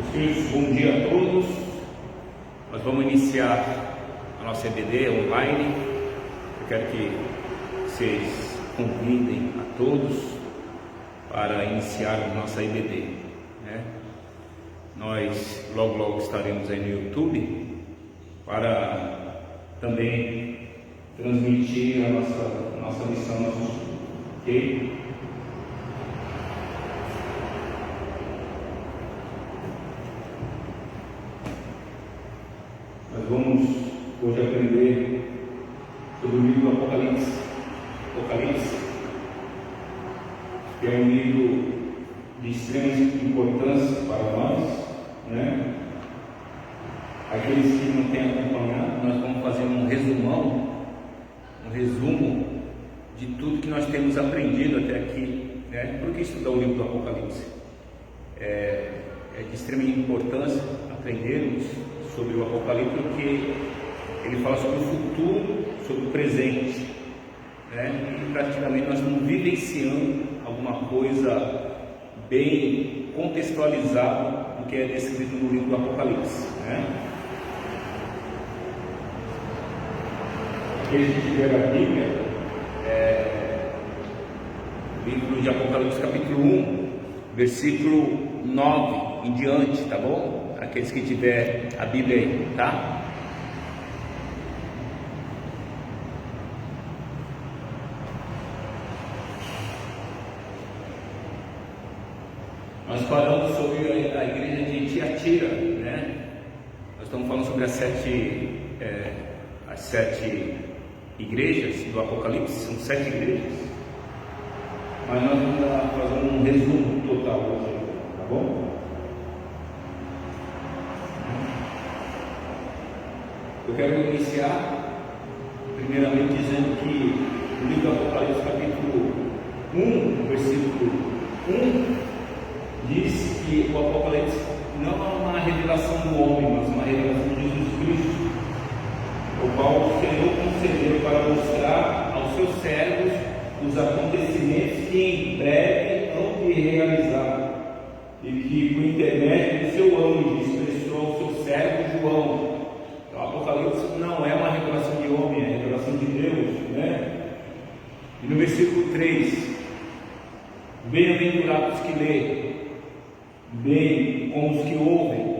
Meus filhos, bom dia a todos. Nós vamos iniciar a nossa EBD online. Eu quero que vocês convidem a todos para iniciar a nossa EBD, né? Nós logo estaremos aí no YouTube para também transmitir a nossa missão, nosso estudo, ok? Nós vamos hoje aprender sobre o livro do Apocalipse, que é um livro de extrema importância para nós, né? Aqueles que não têm acompanhado, nós vamos fazer um resumo de tudo que nós temos aprendido até aqui, né? Por que estudar o livro do Apocalipse? É de extrema importância aprendermos sobre o Apocalipse, porque ele fala sobre o futuro, sobre o presente, né? E praticamente nós estamos vivenciando alguma coisa bem contextualizada do que é descrito no livro do Apocalipse, né? Aqueles que tiveram a Bíblia, livro de Apocalipse capítulo 1, versículo 9 em diante, tá bom? Aqueles que tiver a Bíblia aí, tá? Nós falamos sobre a igreja de Tiatira, né? Nós estamos falando sobre as sete igrejas do Apocalipse, são 7 igrejas. Mas nós vamos fazer um resumo total hoje, tá bom? Eu quero iniciar primeiramente dizendo que o livro do Apocalipse capítulo 1, versículo 1, diz que o Apocalipse não é uma revelação do homem, mas uma revelação de Jesus Cristo, o qual o Senhor concedeu para mostrar aos seus servos os acontecimentos que em breve hão de realizar, e que por intermédio do seu anjo expressou ao seu servo João. Então, o Apocalipse não é uma revelação de homem, é a revelação de Deus, né? E no versículo 3, bem-aventurados que lêem, bem como os que ouvem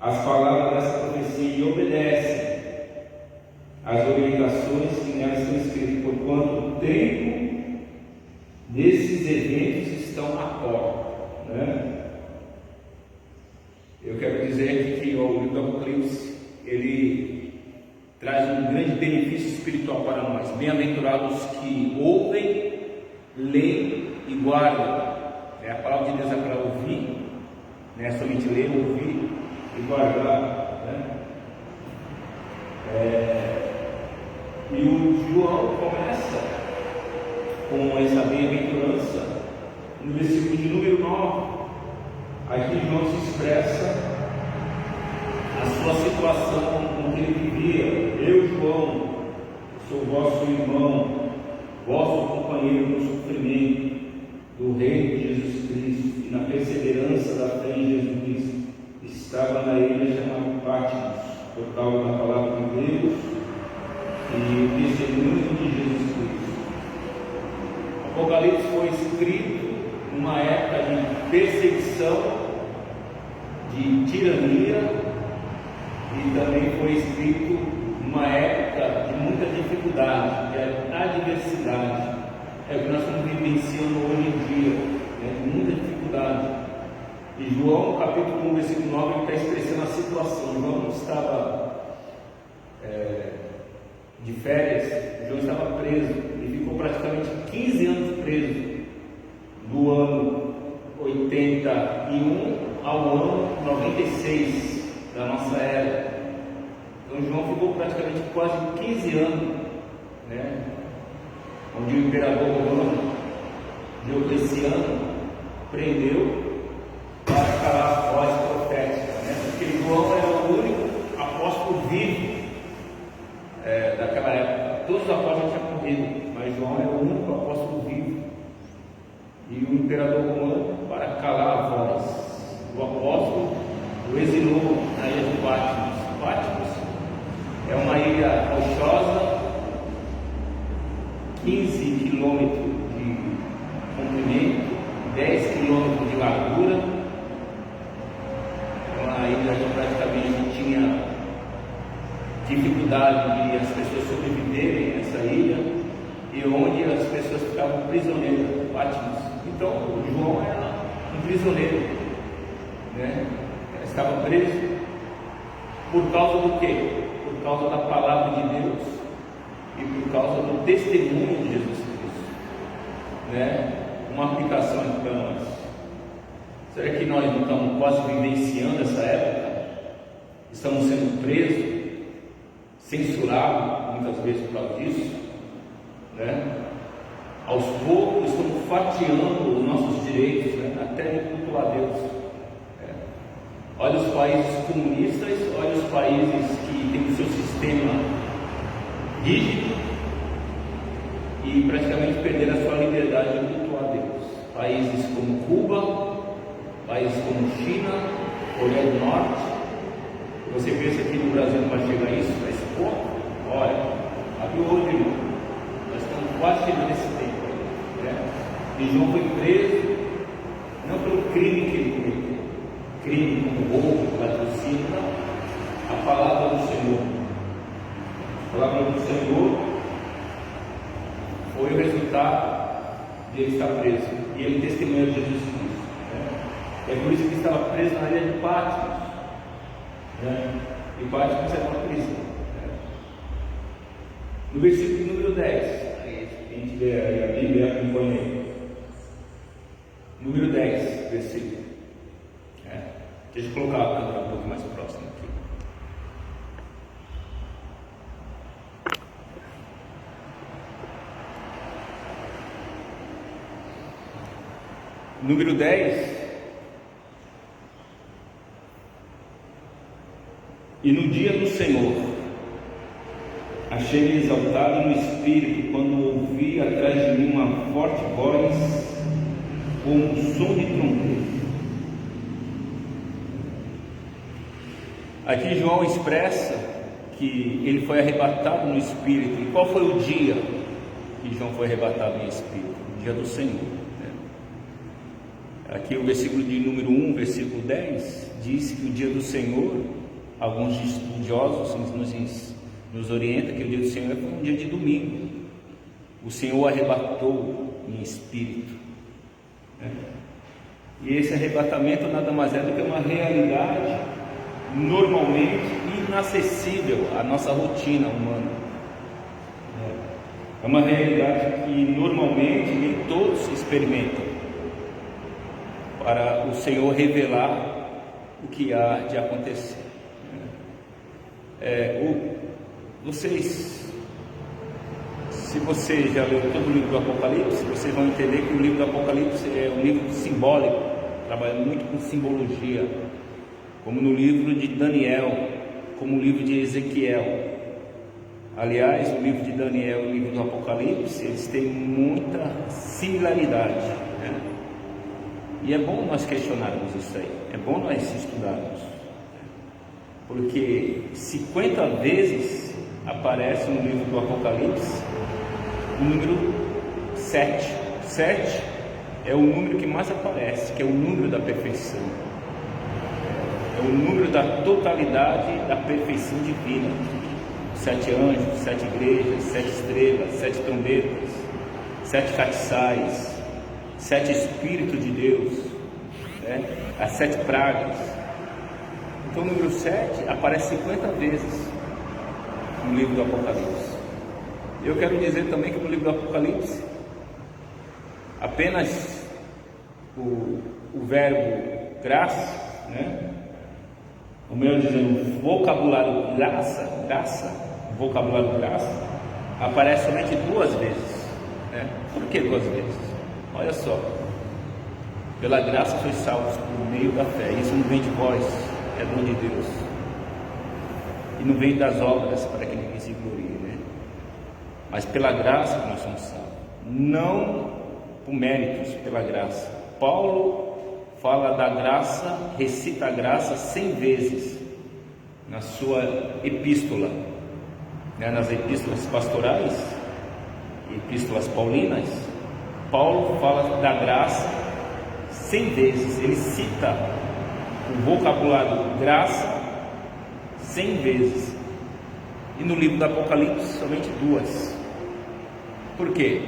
as palavras dessa profecia e obedecem às orientações que nelas estão escritas, porquanto o tempo desses eventos estão à porta, né? Eu quero dizer aqui que o livro do Apocalipse, ele traz um grande benefício espiritual para nós. Bem-aventurados que ouvem, leem e guardam. A palavra de Deus é para ouvir, né? Somente ler, ouvir e guardar, né? E o João começa com essa bem-aventurança no versículo de número 9. Aqui João se expressa a sua situação com que ele vivia. Eu, João, sou vosso irmão, vosso companheiro no sofrimento do Reino de Jesus Cristo e na perseverança da fé em Jesus Cristo. Estava na ilha chamada Patmos, por causa da palavra de Deus e o testemunho de Jesus Cristo. O Apocalipse foi escrito numa época de perseguição, de tirania, e também foi escrito numa época de muita dificuldade, de adversidade. É o que nós estamos vivenciando hoje em dia, né? Muita dificuldade. E João, capítulo 1, versículo 9, ele está expressando a situação. João não estava de férias, João estava preso. Ele ficou praticamente 15 anos preso, do ano 81 ao ano 96 da nossa era. Então João ficou praticamente quase 15 anos, né? Onde o imperador romano Diocleciano prendeu para calar as vozes proféticas, né? Porque João era o único apóstolo vivo daquela época. Todos os apóstolos tinham morrido, mas João era o único apóstolo vivo. E o imperador romano, para calar a voz do apóstolo, quilômetros de largura, uma ilha que praticamente tinha dificuldade de as pessoas sobreviverem nessa ilha, e onde as pessoas ficavam prisioneiras, Patmos. Então João era um prisioneiro, né? Estava preso por causa do quê? Por causa da palavra de Deus e por causa do testemunho de Jesus Cristo, né? Uma aplicação aqui para nós. Será que nós não estamos quase vivenciando essa época? Estamos sendo presos, censurados muitas vezes por causa disso, né? Aos poucos estamos fatiando os nossos direitos, né? Até de cultuar a Deus. Olha os países comunistas, olha os países que têm o seu sistema rígido e praticamente perderam a sua liberdade de cultuar a Deus. Países como Cuba, países como China, Coreia do Norte. Você pensa que no Brasil não vai chegar isso, a esse ponto? Olha, abre o olho, irmão. Nós estamos quase chegando nesse tempo, né? E João foi preso, não pelo crime que ele cometeu, crime como roubo, latrocínio, não. A palavra do Senhor. A palavra do Senhor foi o resultado de ele estar preso. E ele testemunhou de Jesus Cristo, né? É por isso que ele estava preso na ilha de Patmos, né? E Patmos era uma prisão, né? No versículo número 10, a gente lê a Bíblia, acompanha aí. Número 10, versículo. Deixa eu colocar a câmera um pouco mais próxima aqui. Número 10. E no dia do Senhor, achei-me exaltado no Espírito, quando ouvi atrás de mim uma forte voz, como um som de trombeta. Aqui João expressa que ele foi arrebatado no Espírito. E qual foi o dia que João foi arrebatado no Espírito? O dia do Senhor, né? Aqui o versículo de número 1, versículo 10, diz que o dia do Senhor, alguns estudiosos nos orientam que o dia do Senhor foi um dia de domingo. O Senhor arrebatou em Espírito, né? E esse arrebatamento nada mais é do que uma realidade normalmente inacessível à nossa rotina humana. É uma realidade que normalmente nem todos experimentam, para o Senhor revelar o que há de acontecer. Se você já leu todo o livro do Apocalipse, vocês vão entender que o livro do Apocalipse é um livro simbólico, trabalha muito com simbologia, como no livro de Daniel, como o livro de Ezequiel. Aliás, o livro de Daniel e o livro do Apocalipse, eles têm muita similaridade, né? E é bom nós questionarmos isso aí, é bom nós estudarmos, porque 50 vezes aparece no livro do Apocalipse o número 7. 7 é o número que mais aparece, que é o número da perfeição. É o número da totalidade da perfeição divina. 7 anjos, 7 igrejas, 7 estrelas, 7 trombetas, 7 castiçais, 7 Espíritos de Deus, né? As 7 pragas. Então o número 7 aparece 50 vezes no livro do Apocalipse. Eu quero dizer também que no livro do Apocalipse apenas o verbo graça, né? O melhor dizendo, o vocabulário graça, o vocabulário graça aparece somente 2 vezes, né? Por que 2 vezes? Olha só, pela graça sois salvos por meio da fé. Isso não vem de vós, é dom de Deus, e não vem das obras para que ninguém se glorie, né? Mas pela graça que nós somos salvos, não por méritos, pela graça. Paulo fala da graça, recita a graça 100 vezes na sua epístola, né? Nas epístolas pastorais, epístolas paulinas, Paulo fala da graça 100 vezes, ele cita o vocabulário graça 100 vezes, e no livro do Apocalipse somente 2. Por quê?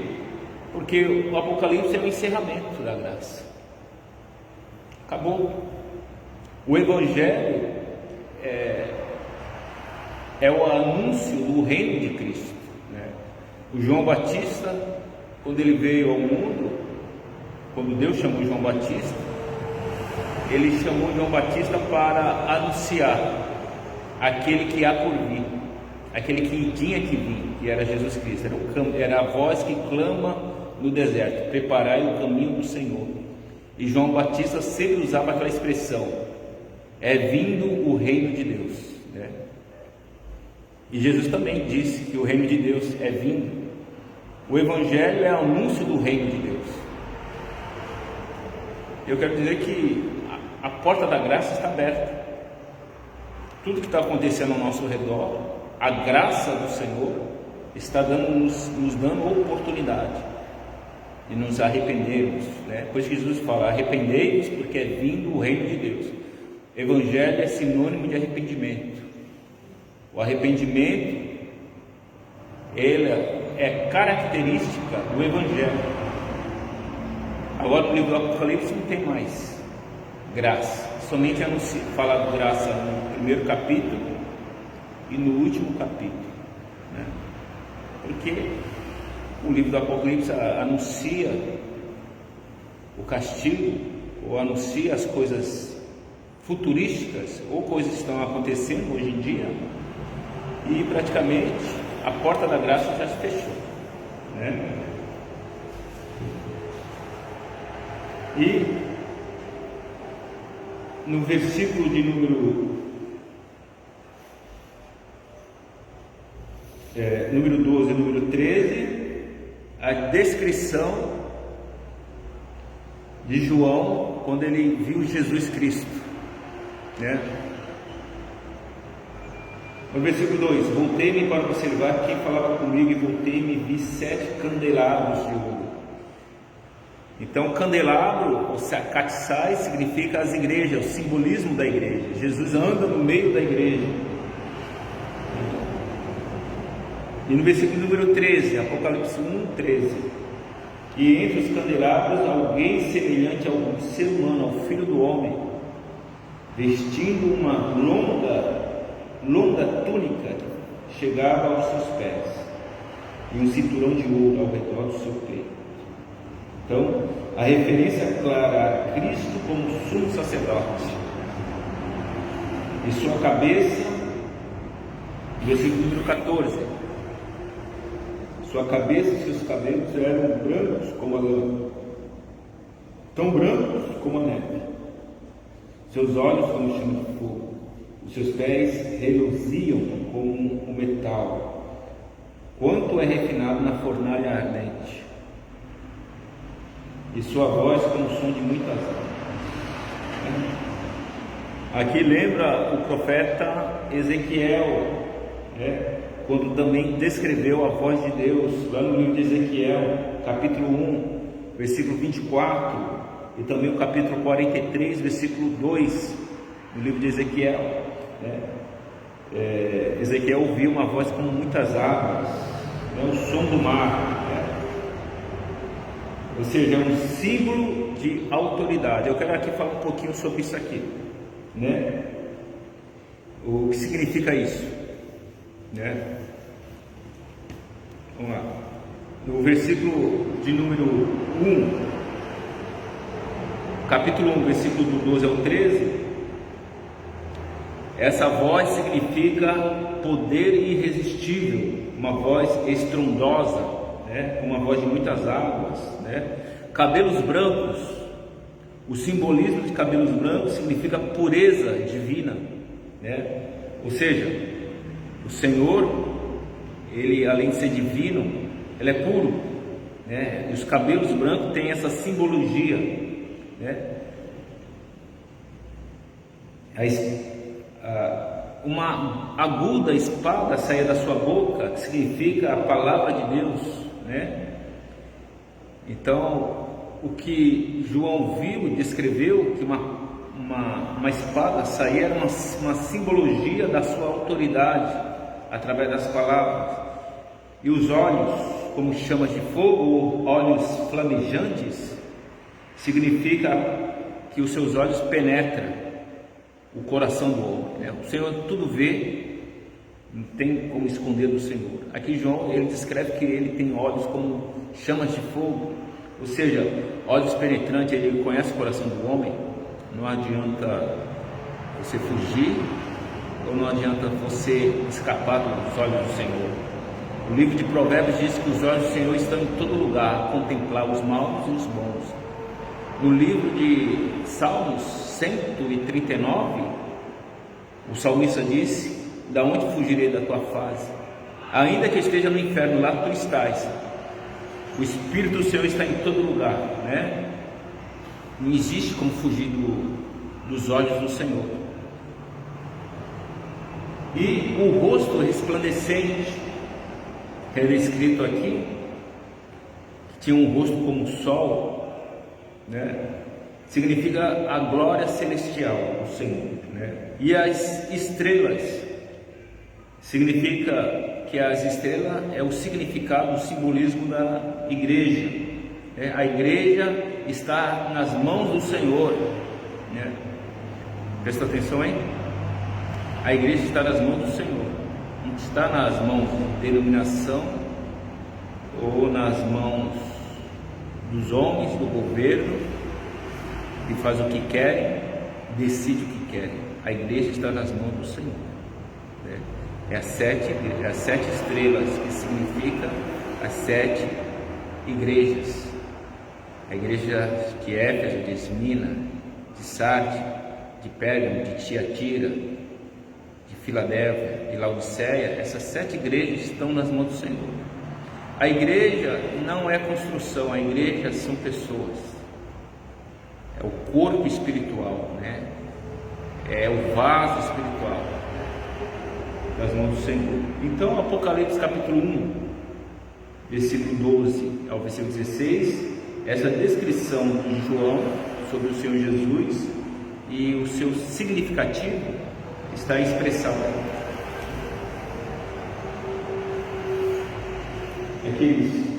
Porque o Apocalipse é o encerramento da graça. Acabou. O Evangelho é o anúncio do reino de Cristo, né? O João Batista, quando ele veio ao mundo, quando Deus chamou João Batista, ele chamou João Batista para anunciar aquele que há por vir, aquele que tinha que vir, que era Jesus Cristo. Era a voz que clama no deserto: preparai o caminho do Senhor. E João Batista sempre usava aquela expressão: é vindo o reino de Deus, né? E Jesus também disse que o reino de Deus é vindo. O Evangelho é o anúncio do reino de Deus. Eu quero dizer que a porta da graça está aberta. Tudo que está acontecendo ao nosso redor, a graça do Senhor está nos dando oportunidade de nos arrependermos, né? Pois Jesus fala: arrependei-vos, porque é vindo o reino de Deus. Evangelho é sinônimo de arrependimento. O arrependimento, ele é característica do Evangelho. Agora no livro do Apocalipse não tem mais graça, somente fala de graça no primeiro capítulo e no último capítulo, né? Porque o livro do Apocalipse anuncia o castigo, ou anuncia as coisas futurísticas, ou coisas que estão acontecendo hoje em dia, e praticamente a porta da graça já se fechou, né? E no versículo de número 12 e número 13, a descrição de João quando ele viu Jesus Cristo, né? No versículo 2: voltei-me para observar quem falava comigo, e voltei-me e vi 7 candelabros de ouro. Então, candelabro, ou catsai, significa as igrejas, o simbolismo da igreja. Jesus anda no meio da igreja. E no versículo número 13, Apocalipse 1:13: e entre os candelabros alguém semelhante ao ser humano, ao filho do homem, vestindo uma longa túnica, chegava aos seus pés, e um cinturão de ouro ao redor do seu peito. Então, a referência clara a Cristo como sumo sacerdote, e sua cabeça, versículo número 14: sua cabeça e seus cabelos eram brancos como a lã, tão brancos como a neve, seus olhos como chama de fogo, os seus pés reluziam como o metal, quanto é refinado na fornalha ardente, e sua voz como o som de muitas águas. Aqui lembra o profeta Ezequiel, né? Quando também descreveu a voz de Deus, lá no livro de Ezequiel, capítulo 1, versículo 24, e também o capítulo 43, versículo 2, no livro de Ezequiel, né? Ezequiel ouviu uma voz como muitas águas, né? O som do mar, né? Ou seja, é um símbolo de autoridade. Eu quero aqui falar um pouquinho sobre isso aqui, né? O que significa isso, né? Vamos lá. No versículo de número 1, capítulo 1, versículo do 12 ao 13, essa voz significa poder irresistível, uma voz estrondosa, né? Uma voz de muitas águas, né? Cabelos brancos, o simbolismo de cabelos brancos significa pureza divina, né? Ou seja, o Senhor, ele além de ser divino, ele é puro, né? E os cabelos brancos têm essa simbologia, né? Uma aguda espada saía da sua boca, que significa a palavra de Deus, né? Então, o que João viu e descreveu, que uma espada saía, era uma simbologia da sua autoridade, através das palavras. E os olhos, como chamas de fogo, ou olhos flamejantes, significa que os seus olhos penetram o coração do homem, né? O Senhor tudo vê, não tem como esconder do Senhor. Aqui João, ele descreve que ele tem olhos como chamas de fogo, ou seja, olhos penetrantes. Ele conhece o coração do homem. Não adianta você fugir, ou não adianta você escapar dos olhos do Senhor. O livro de Provérbios diz que os olhos do Senhor estão em todo lugar, a contemplar os maus e os bons. No livro de Salmos 139, o salmista disse: da onde fugirei da tua face? Ainda que esteja no inferno, lá tu estás. O Espírito do Senhor está em todo lugar, né? Não existe como fugir dos olhos do Senhor. E o rosto resplandecente, que é descrito aqui, tinha um rosto como o sol, né? Significa a glória celestial do Senhor, né? E as estrelas, significa que as estrelas é o significado, o simbolismo da igreja, né? A igreja está nas mãos do Senhor, né? Presta atenção aí. A igreja está nas mãos do Senhor, não está nas mãos de denominação ou nas mãos dos homens, do governo, que faz o que querem, decide o que querem. A igreja está nas mãos do Senhor, né? É as sete estrelas, que significa as 7 igrejas. A igreja de Éfeso, de Esmina, de Sardes, de Pérgamo, de Tiatira, de Filadélfia, de Laodiceia. Essas 7 igrejas estão nas mãos do Senhor. A igreja não é construção, a igreja são pessoas. É o corpo espiritual, né? É o vaso espiritual das mãos do Senhor. Então, Apocalipse capítulo 1, versículo 12 ao versículo 16, essa descrição de João sobre o Senhor Jesus e o seu significativo está expressado. É que isso.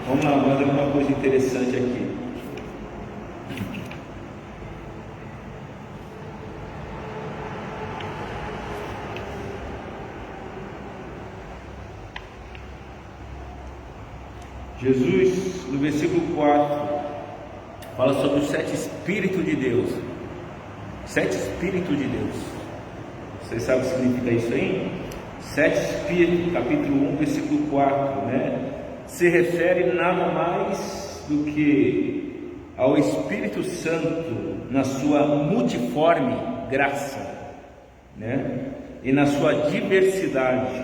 Vamos lá, vamos ver uma coisa interessante aqui. Jesus, no versículo 4, fala sobre os 7 Espíritos de Deus. 7 Espíritos de Deus. Vocês sabem o que significa isso aí? 7 Espíritos, capítulo 1, versículo 4, né? Se refere nada mais do que ao Espírito Santo na sua multiforme graça, né? E na sua diversidade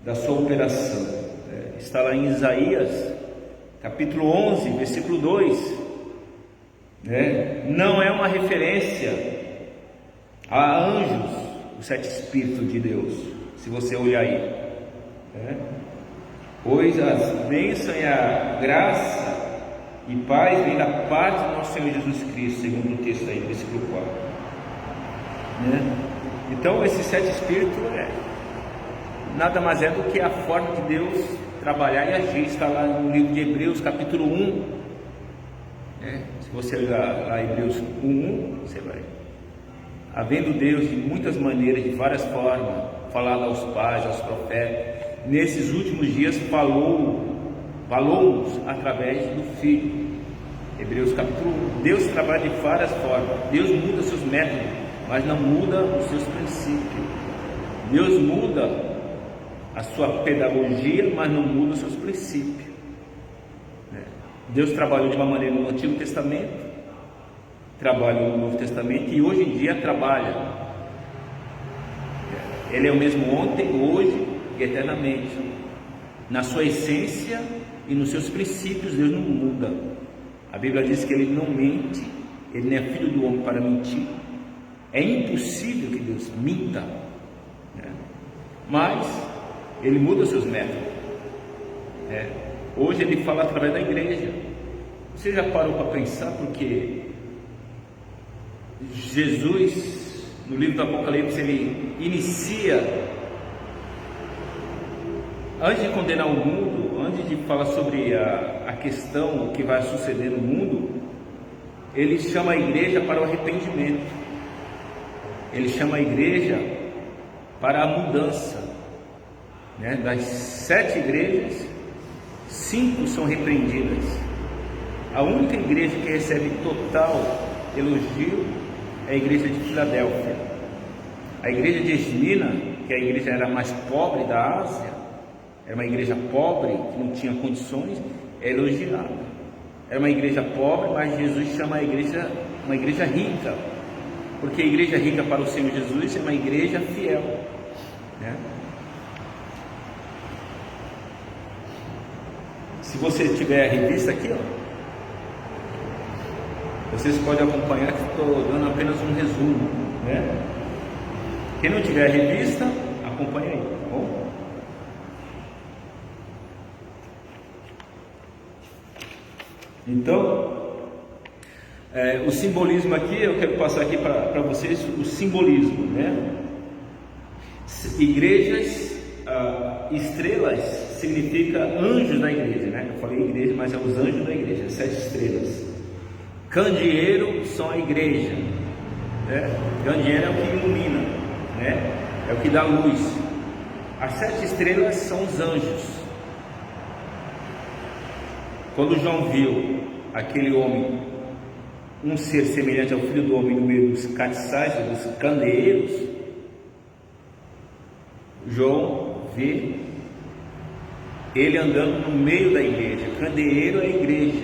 da sua operação. Está lá em Isaías, capítulo 11, versículo 2, né? Não é uma referência a anjos, os 7 Espíritos de Deus, se você olhar aí, né? Pois as bênçãos e a graça e paz vem da parte do nosso Senhor Jesus Cristo, segundo o texto aí, versículo 4, né? Então esses 7 Espíritos nada mais é do que a forma de Deus trabalhar e agir. Está lá no livro de Hebreus, capítulo 1, né? Se você olhar lá Hebreus 1, você vai. Havendo Deus de muitas maneiras, de várias formas, falado aos pais, aos profetas, nesses últimos dias falou-nos através do Filho. Hebreus capítulo 1. Deus trabalha de várias formas. Deus muda seus métodos, mas não muda os seus princípios. Deus muda a sua pedagogia, mas não muda os seus princípios. Deus trabalhou de uma maneira no Antigo Testamento, trabalhou no Novo Testamento e hoje em dia trabalha. Ele é o mesmo ontem, hoje e eternamente. Na sua essência e nos seus princípios, Deus não muda. A Bíblia diz que Ele não mente, Ele não é filho do homem para mentir. É impossível que Deus minta, né? Mas Ele muda os seus métodos. Hoje ele fala através da igreja. Você já parou para pensar porque Jesus, no livro do Apocalipse, ele inicia, antes de condenar o mundo, antes de falar sobre a questão que vai suceder no mundo, ele chama a igreja para o arrependimento, ele chama a igreja para a mudança, Das 7 igrejas, 5 são repreendidas. A única igreja que recebe total elogio é a igreja de Filadélfia. A igreja de Esmina, que a igreja era mais pobre da Ásia, era uma igreja pobre, que não tinha condições, é elogiada. Era uma igreja pobre, mas Jesus chama a igreja uma igreja rica, porque a igreja rica para o Senhor Jesus é uma igreja fiel, Se você tiver a revista aqui, vocês podem acompanhar que estou dando apenas um resumo, Quem não tiver a revista, acompanha aí, tá bom? Então, o simbolismo aqui, eu quero passar aqui para vocês o simbolismo, Igrejas, estrelas significa anjos da igreja, Eu falei igreja, mas é os anjos da igreja, 7 estrelas. Candeeiro são a igreja, Candeeiro é o que ilumina, É o que dá luz. As 7 estrelas são os anjos. Quando João viu aquele homem, um ser semelhante ao Filho do Homem no meio dos castiçais, dos candeeiros, João vê ele andando no meio da igreja. Candeeiro é a igreja.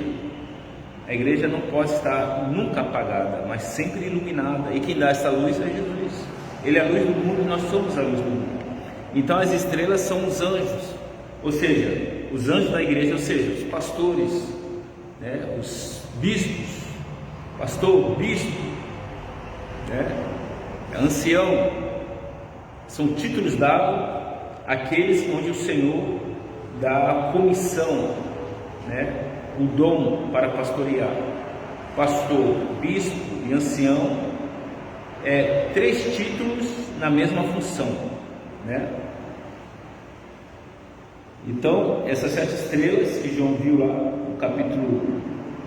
A igreja não pode estar nunca apagada, mas sempre iluminada. E quem dá essa luz é Jesus. Ele é a luz do mundo e nós somos a luz do mundo. Então as estrelas são os anjos, ou seja, os anjos da igreja, ou seja, os pastores, os bispos, pastor, bispo, ancião, são títulos dados àqueles onde o Senhor dá a comissão, o dom para pastorear. Pastor, bispo e ancião, 3 títulos na mesma função, Então, essas 7 estrelas que João viu lá, no capítulo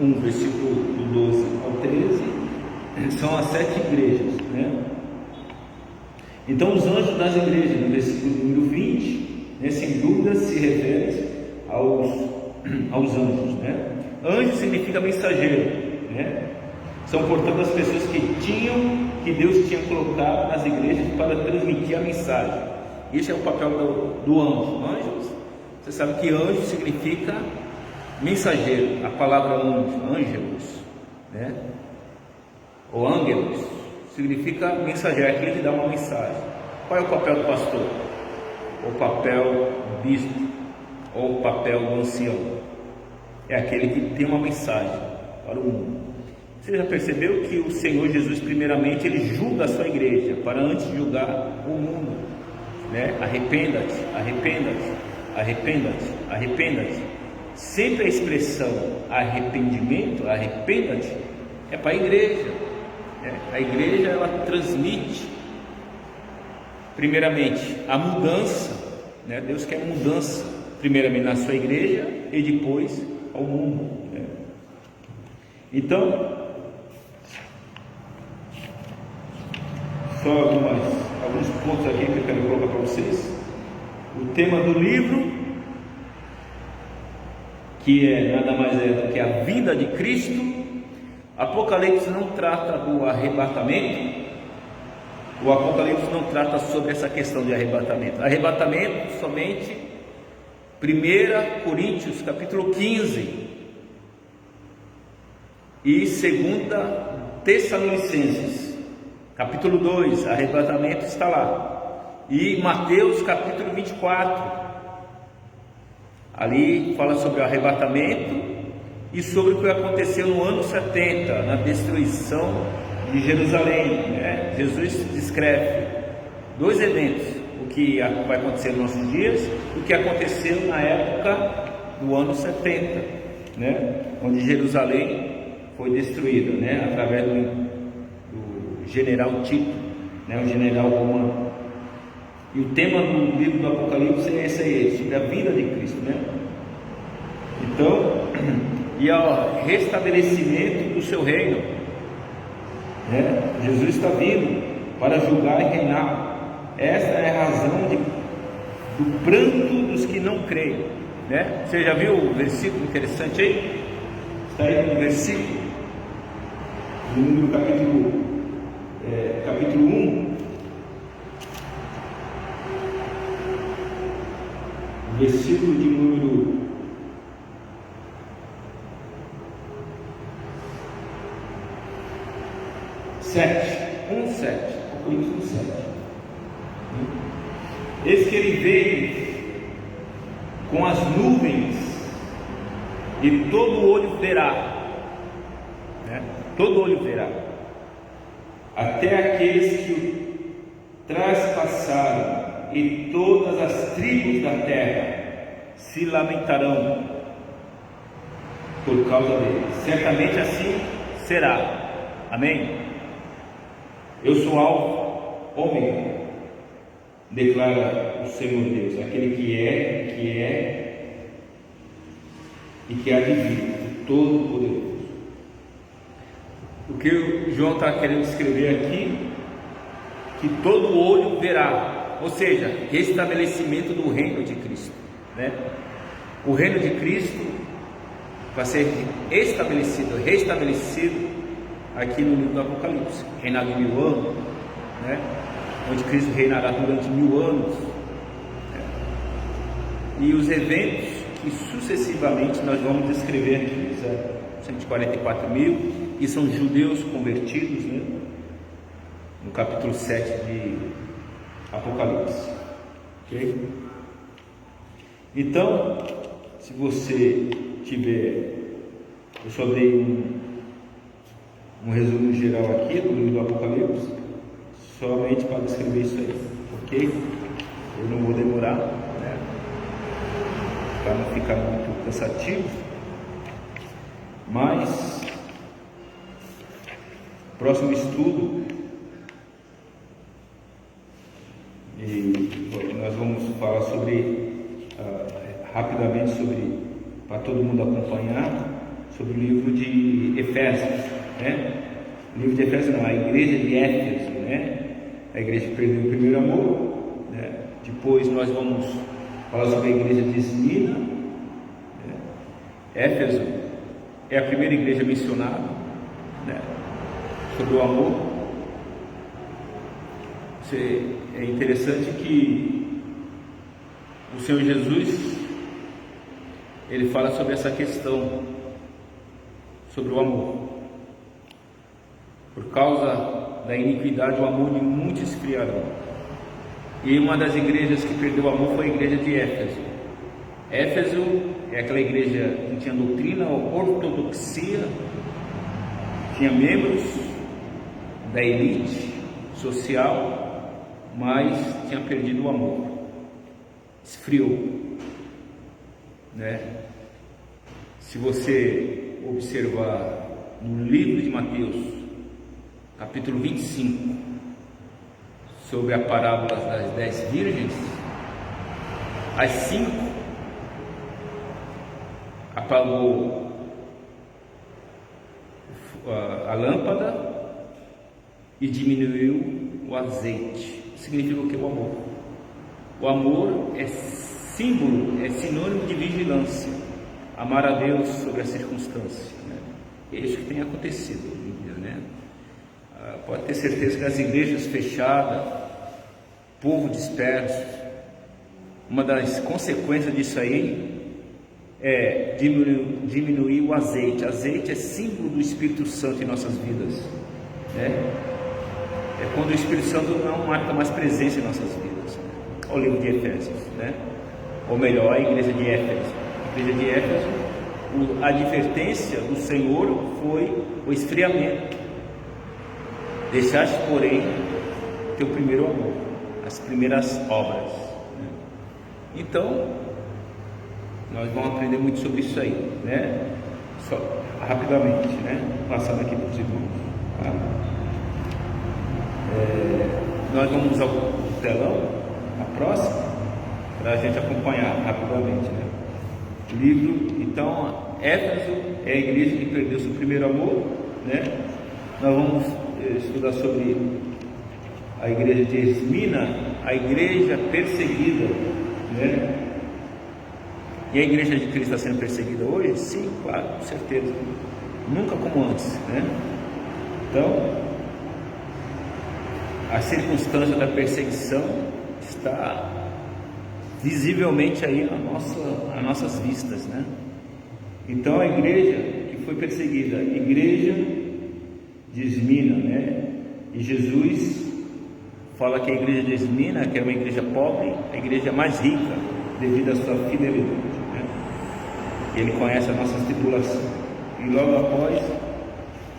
1, versículo do 12 ao 13, são as 7 igrejas, Então, os anjos das igrejas, no versículo número 20, sem dúvida se refere aos anjos, Anjo significa mensageiro, São, portanto, as pessoas que Deus tinha colocado nas igrejas para transmitir a mensagem. Esse é o papel do anjo. Anjos, você sabe que anjo significa mensageiro. A palavra anjo, ângelos, ou ângelos, significa mensageiro, aquele que dá uma mensagem. Qual é o papel do pastor? O papel do bispo, ou o papel do ancião? É aquele que tem uma mensagem para o mundo. Você já percebeu que o Senhor Jesus, primeiramente, ele julga a sua igreja, para antes de julgar o mundo, Arrependa-te, arrependa-te, arrependa-te, arrependa-te. Sempre a expressão arrependimento, arrependa-te, é para a igreja, A igreja, ela transmite primeiramente a mudança, Deus quer mudança, primeiramente na sua igreja e depois ao mundo, Então, só alguns pontos aqui que eu quero colocar para vocês. O tema do livro, que nada mais é do que a vinda de Cristo. Apocalipse não trata do arrebatamento. O Apocalipse não trata sobre essa questão de arrebatamento. Arrebatamento somente 1 Coríntios capítulo 15 e 2 Tessalonicenses capítulo 2, arrebatamento está lá. E Mateus capítulo 24, ali fala sobre o arrebatamento e sobre o que aconteceu no ano 70, na destruição de Jerusalém, Jesus descreve 2 eventos: o que vai acontecer nos nossos dias, o que aconteceu na época do ano 70, né? Onde Jerusalém foi destruída, né? Através do general Tito, né? O general romano. E o tema do livro do Apocalipse é esse aí, sobre a vinda de Cristo, né? Então, e ao restabelecimento do seu reino, né? Jesus está vindo para julgar e reinar. Esta é a razão do pranto dos que não creem, né? Você já viu o versículo interessante aí? Está aí no versículo, no número capítulo 1, versículo de número 7, 1:7, Apocalipse 1:7. Eis que ele veio com as nuvens, e todo olho verá, né? Todo olho verá, até aqueles que o traspassaram, e todas as tribos da terra se lamentarão por causa dele. Certamente assim será. Amém? Eu sou Alfa, Ômega, declara o Senhor Deus, aquele que é e que há de vir, Todo-Poderoso. O que o João está querendo escrever aqui, que todo olho verá, ou seja, restabelecimento do reino de Cristo, né? O reino de Cristo vai ser restabelecido aqui no livro do Apocalipse, reinado de 1000 anos, né? Onde Cristo reinará durante 1000 anos, né? E os eventos que sucessivamente nós vamos descrever aqui, 144 mil, que são judeus convertidos, né? No capítulo 7 de Apocalipse, ok? Então, se você tiver, eu só dei um resumo geral aqui do livro do Apocalipse, somente para descrever isso aí, ok? Eu não vou demorar, né? Para não ficar muito cansativo, mas próximo estudo, e nós vamos falar sobre rapidamente sobre, para todo mundo acompanhar, sobre o livro de Efésios, né? O livro de Efésios não, a igreja de Éfeso, né? A igreja que perdeu o primeiro amor, né? Depois nós vamos falar sobre a igreja de Esmirna, né? Éfeso é a primeira igreja missionária, né? Sobre o amor. É interessante que o Senhor Jesus, ele fala sobre essa questão, sobre o amor. Por causa da iniquidade, o amor de muitos esfriará. E uma das igrejas que perdeu o amor foi a igreja de Éfeso. Éfeso é aquela igreja que tinha doutrina, ortodoxia, tinha membros da elite social, mas tinha perdido o amor, esfriou, né? Se você observar no livro de Mateus, capítulo 25, sobre a parábola das 10 virgens, as 5 apagou a lâmpada e diminuiu o azeite. Significa o que? O amor. O amor é símbolo, é sinônimo de vigilância. Amar a Deus sobre as circunstâncias, né? É isso que tem acontecido hoje em dia, né? Pode ter certeza que as igrejas fechadas, povo disperso, uma das consequências disso aí é diminuir o azeite. Azeite é símbolo do Espírito Santo em nossas vidas, né? É quando o Espírito Santo não marca mais presença em nossas vidas. Olha o livro de Efésios, né? Ou melhor, a igreja de Éfeso. A igreja de Éfeso, a advertência do Senhor foi o esfriamento. Deixaste, porém, teu primeiro amor, as primeiras obras, né? Então, Nós vamos aprender muito sobre isso aí, né? Só rapidamente, né? Passando aqui para os irmãos. Tá? Nós vamos usar o telão, a próxima, para a gente acompanhar rapidamente, né? Livro, então, Éfeso é a igreja que perdeu seu primeiro amor, né? Nós vamos estudar sobre a igreja de Esmina, a igreja perseguida, né? E a igreja de Cristo está sendo perseguida hoje? Sim, claro, com certeza. Nunca como antes, né? Então, a circunstância da perseguição está visivelmente aí às nossas vistas, né? Então, a igreja que foi perseguida, a igreja de Esmina, né? E Jesus fala que a igreja de Esmina, que é uma igreja pobre, a igreja mais rica, devido à sua fidelidade, né? E ele conhece as nossas tribulações. E logo após,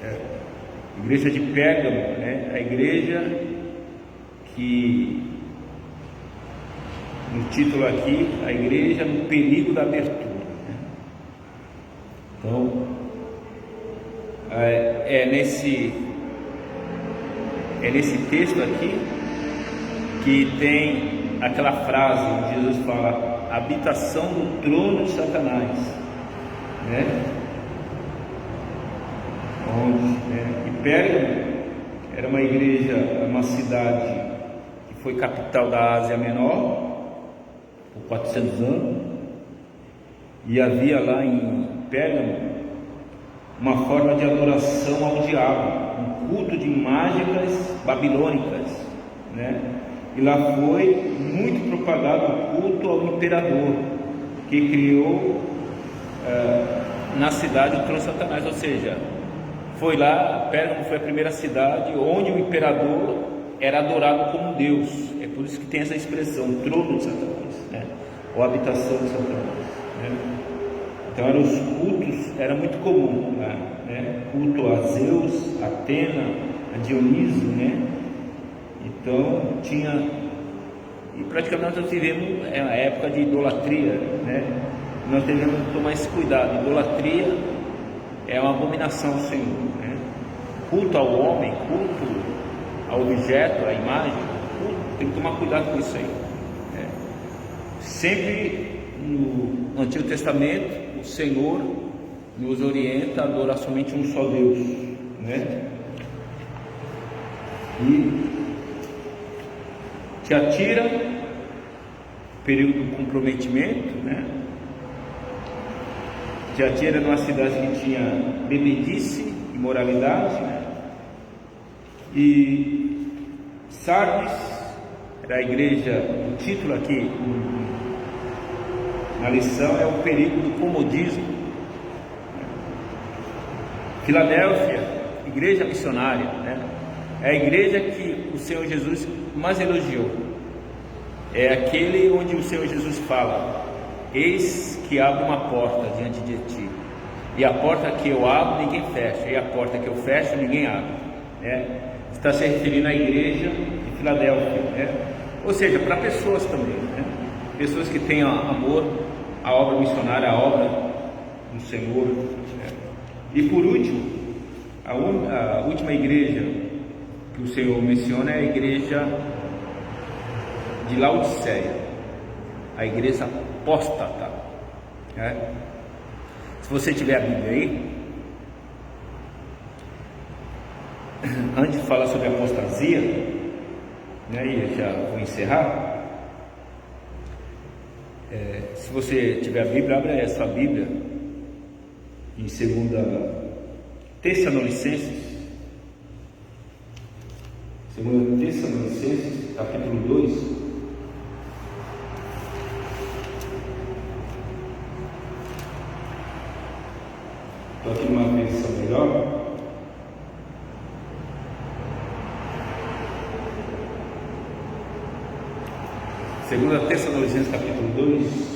a igreja de Pérgamo, né? A igreja que, no título aqui, a igreja no perigo da abertura, né? Então, é nesse texto aqui que tem aquela frase onde Jesus fala: habitação do trono de Satanás, né? E Pérgamo era uma igreja, uma cidade que foi capital da Ásia Menor por 400 anos, e havia lá em Pérgamo uma forma de adoração ao diabo, um culto de mágicas babilônicas, né? E lá foi muito propagado o culto ao imperador, que criou na cidade o trono de Satanás, ou seja, foi lá, Pérgamo foi a primeira cidade onde o imperador era adorado como Deus. É por isso que tem essa expressão, trono de Satanás, né? Ou habitação de Satanás, né? Então eram os cultos, era muito comum, né? Culto a Zeus, a Atena, a Dionísio, né? Então tinha, e praticamente nós vivemos a época de idolatria, né? Nós devemos tomar esse cuidado. Idolatria é uma abominação ao Senhor, né? Culto ao homem, culto ao objeto, à imagem, culto, tem que tomar cuidado com isso aí, né? Sempre no Antigo Testamento o Senhor nos orienta a adorar somente um só Deus, né? E Tiatira, período do comprometimento, né? Tiatira era uma cidade que tinha bebedice, imoralidade, né? E Sardes era a igreja, o título aqui na lição é o perigo do comodismo. Filadélfia, igreja missionária, né? É a igreja que o Senhor Jesus mais elogiou. É aquele onde o Senhor Jesus fala: eis que abre uma porta diante de ti, e a porta que eu abro ninguém fecha, e a porta que eu fecho ninguém abre, né? Está se referindo à igreja de Filadélfia, né? Ou seja, para pessoas também, né? Pessoas que tenham amor à obra missionária, à obra do Senhor, né? E por último, a última igreja que o Senhor menciona é a igreja de Laodiceia, a igreja apóstata, né? Se você tiver a Bíblia aí, antes de falar sobre a apostasia, né, e já vou encerrar, se você tiver a Bíblia, abra a sua Bíblia em 2 Tessalonicenses, capítulo 2. Estou aqui numa versão melhor. Segunda Tessalonicenses, capítulo 2.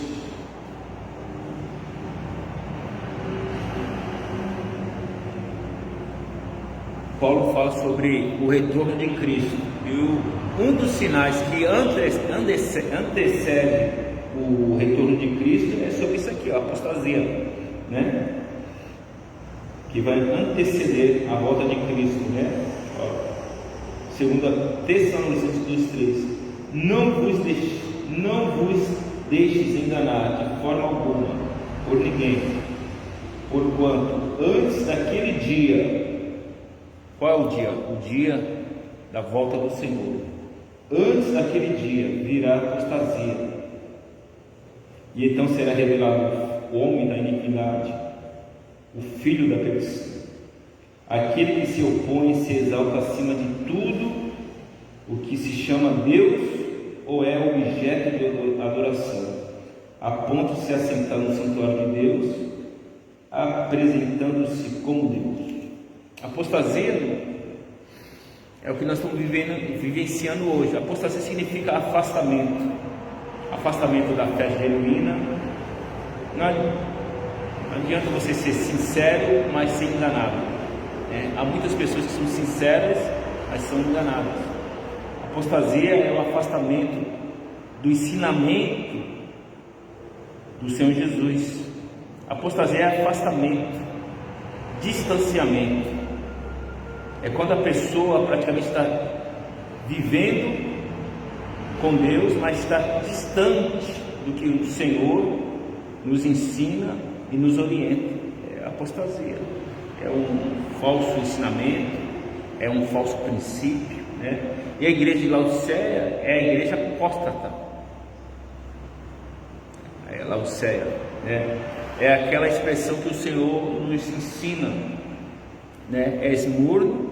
Paulo fala sobre o retorno de Cristo, e um dos sinais que antecede o retorno de Cristo é sobre isso aqui, a apostasia, né? Que vai anteceder a volta de Cristo, né? Segunda Tessalonicenses 2:3. Não vos deixes enganar de forma alguma por ninguém, porquanto antes daquele dia, qual é o dia? O dia da volta do Senhor. Antes daquele dia virá a apostasia, e então será revelado o homem da iniquidade, o filho da perdição, aquele que se opõe e se exalta acima de tudo o que se chama Deus ou é objeto de adoração, a ponto de se assentar no santuário de Deus, apresentando-se como Deus. Apostasia é o que nós estamos vivenciando hoje. Apostasia significa afastamento da fé genuína. Não adianta você ser sincero, mas ser enganado, né? Há muitas pessoas que são sinceras, mas são enganadas. Apostasia é o afastamento do ensinamento do Senhor Jesus. Apostasia é afastamento, distanciamento. É quando a pessoa praticamente está vivendo com Deus, mas está distante do que o Senhor nos ensina e nos orienta. É apostasia, é um falso ensinamento, é um falso princípio, né? E a igreja de Laodiceia é a igreja apóstata. É Laodiceia, né? É aquela expressão que o Senhor nos ensina, né? És morno,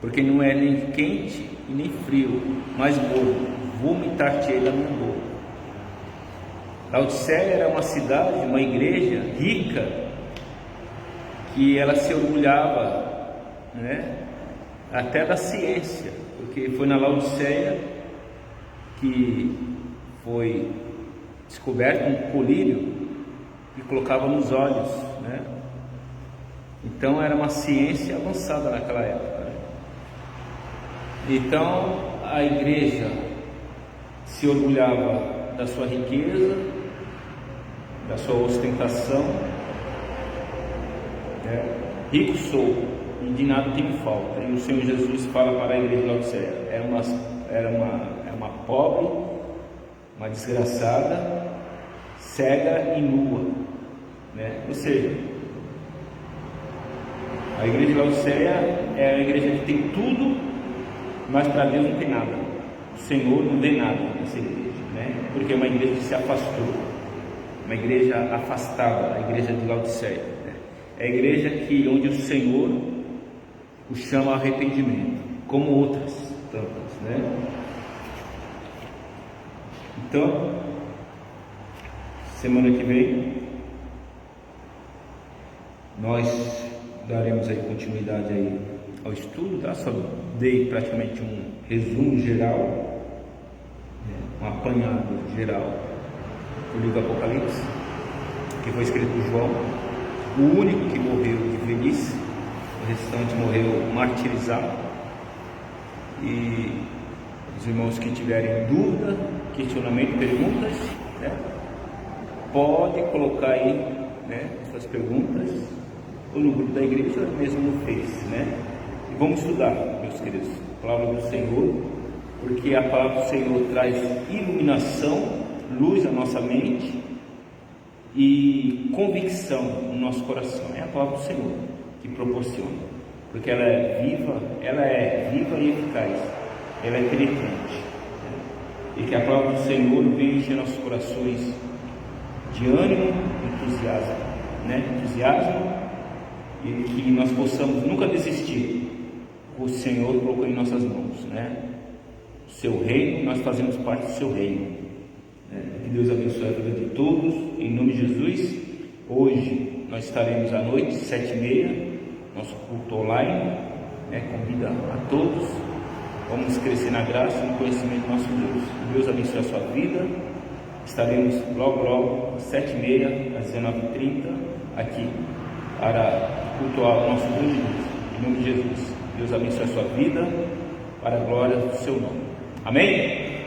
porque não é nem quente e nem frio, mas morno, vomitar-te-ei da minha boca. Laodiceia era uma cidade, uma igreja rica, que ela se orgulhava, né, até da ciência, porque foi na Laodiceia que foi descoberto um colírio que colocava nos olhos, né? Então era uma ciência avançada naquela época, né? Então a igreja se orgulhava da sua riqueza, da sua ostentação, né? Rico sou e de nada tenho falta. E o Senhor Jesus fala para a igreja de Laodiceia: era uma pobre, uma desgraçada, cega e nua, né? Ou seja, a igreja de Laodiceia é a igreja que tem tudo, mas para Deus não tem nada. O Senhor não vê nada nessa igreja, né? Porque é uma igreja que se afastou, uma igreja afastada, a igreja de Laodiceia, né? É a igreja onde o Senhor o chama a arrependimento, como outras tantas, né? Então, semana que vem nós daremos aí continuidade aí ao estudo, tá? Só dei praticamente um resumo geral, né? Um apanhado geral do livro do Apocalipse, que foi escrito por João, o único que morreu de velhice, o restante morreu martirizado. E os irmãos que tiverem dúvida, questionamento, perguntas, né, pode colocar aí, né, suas perguntas, ou no grupo da igreja, ou mesmo no Face, né? E vamos estudar, meus queridos, a palavra do Senhor, porque a palavra do Senhor traz iluminação, luz à nossa mente e convicção no nosso coração. É a palavra do Senhor que proporciona, porque ela é viva e eficaz, ela é penetrante, né? E que a palavra do Senhor venha encher nossos corações de ânimo, entusiasmo, né? E que nós possamos nunca desistir. O Senhor colocou em nossas mãos, né? O seu reino, nós fazemos parte do seu reino, né? Que Deus abençoe a vida de todos, em nome de Jesus. Hoje nós estaremos à noite, 7h30, nosso culto online, né? Convida a todos. Vamos crescer na graça e no conhecimento do nosso Deus. Deus abençoe a sua vida. Estaremos logo às 7h30, às 19h30, aqui para cultuar o nosso grande Deus, em nome de Jesus. Deus abençoe a sua vida, para a glória do seu nome. Amém?